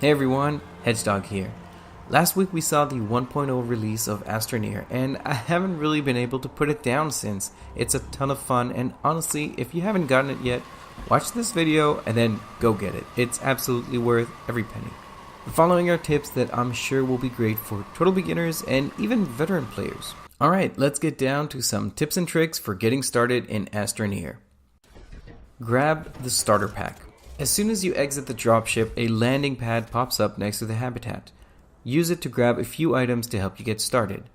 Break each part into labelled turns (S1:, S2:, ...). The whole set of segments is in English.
S1: Hey everyone, Hedgehog here. Last week we saw the 1.0 release of Astroneer, and I haven't really been able to put it down since. It's a ton of fun, and honestly, if you haven't gotten it yet, watch this video and then go get it. It's absolutely worth every penny. The following are tips that I'm sure will be great for total beginners and even veteran players. Alright, let's get down to some tips and tricks for getting started in Astroneer. Grab the starter pack. As soon as you exit the dropship, a landing pad pops up next to the habitat. Use it to grab a few items to help you get started.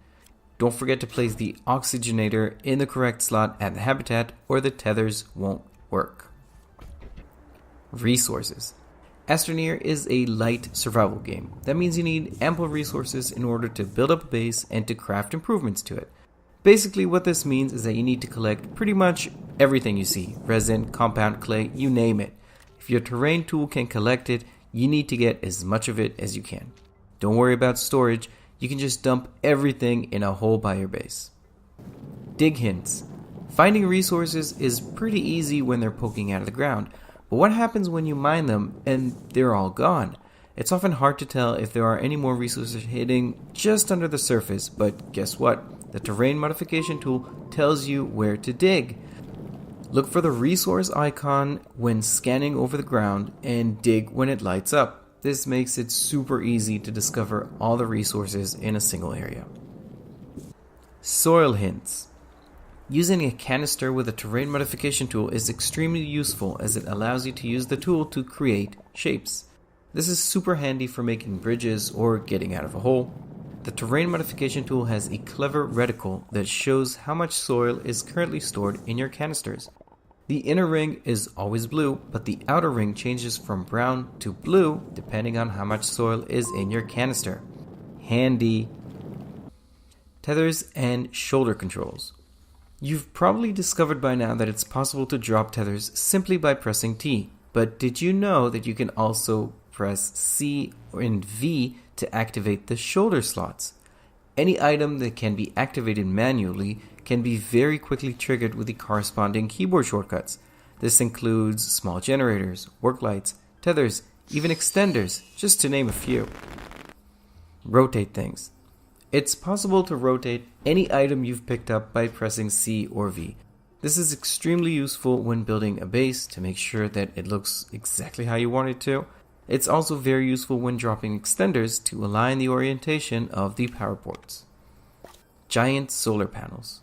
S1: Don't forget to place the oxygenator in the correct slot at the habitat or the tethers won't work. Resources. Astroneer is a light survival game. That means you need ample resources in order to build up a base and to craft improvements to it. Basically what this means is that you need to collect pretty much everything you see. Resin, compound, clay, you name it. If your terrain tool can collect it, you need to get as much of it as you can. Don't worry about storage, you can just dump everything in a hole by your base. Dig hints. Finding resources is pretty easy when they're poking out of the ground, but what happens when you mine them and they're all gone? It's often hard to tell if there are any more resources hidden just under the surface, but guess what? The terrain modification tool tells you where to dig. Look for the resource icon when scanning over the ground and dig when it lights up. This makes it super easy to discover all the resources in a single area. Soil hints. Using a canister with a terrain modification tool is extremely useful as it allows you to use the tool to create shapes. This is super handy for making bridges or getting out of a hole. The terrain modification tool has a clever reticle that shows how much soil is currently stored in your canisters. The inner ring is always blue, but the outer ring changes from brown to blue depending on how much soil is in your canister. Handy. Tethers and shoulder controls. You've probably discovered by now that it's possible to drop tethers simply by pressing T, but did you know that you can also press C and V to activate the shoulder slots? Any item that can be activated manually can be very quickly triggered with the corresponding keyboard shortcuts. This includes small generators, work lights, tethers, even extenders, just to name a few. Rotate things. It's possible to rotate any item you've picked up by pressing C or V. This is extremely useful when building a base to make sure that it looks exactly how you want it to. It's also very useful when dropping extenders to align the orientation of the power ports. Giant solar panels.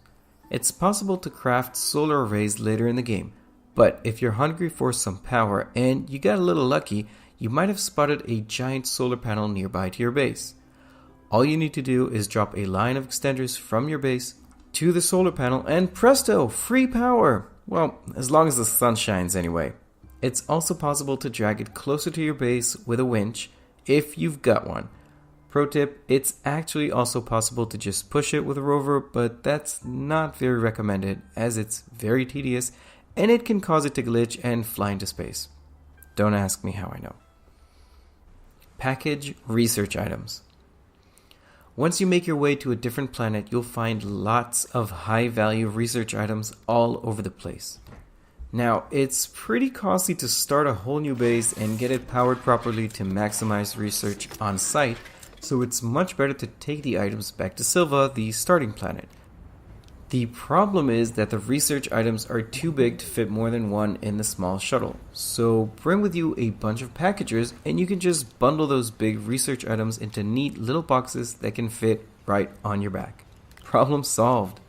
S1: It's possible to craft solar arrays later in the game, but if you're hungry for some power and you got a little lucky, you might have spotted a giant solar panel nearby to your base. All you need to do is drop a line of extenders from your base to the solar panel and presto, free power! Well, as long as the sun shines anyway. It's also possible to drag it closer to your base with a winch if you've got one. Pro tip, it's actually also possible to just push it with a rover, but that's not very recommended as it's very tedious and it can cause it to glitch and fly into space. Don't ask me how I know. Package research items. Once you make your way to a different planet, you'll find lots of high-value research items all over the place. Now, it's pretty costly to start a whole new base and get it powered properly to maximize research on site, so it's much better to take the items back to Silva, the starting planet. The problem is that the research items are too big to fit more than one in the small shuttle, so bring with you a bunch of packagers and you can just bundle those big research items into neat little boxes that can fit right on your back. Problem solved.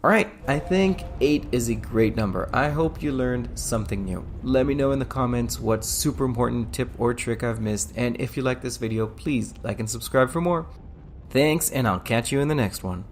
S1: Alright, I think 8 is a great number. I hope you learned something new. Let me know in the comments what super important tip or trick I've missed, and if you like this video, please like and subscribe for more. Thanks, and I'll catch you in the next one.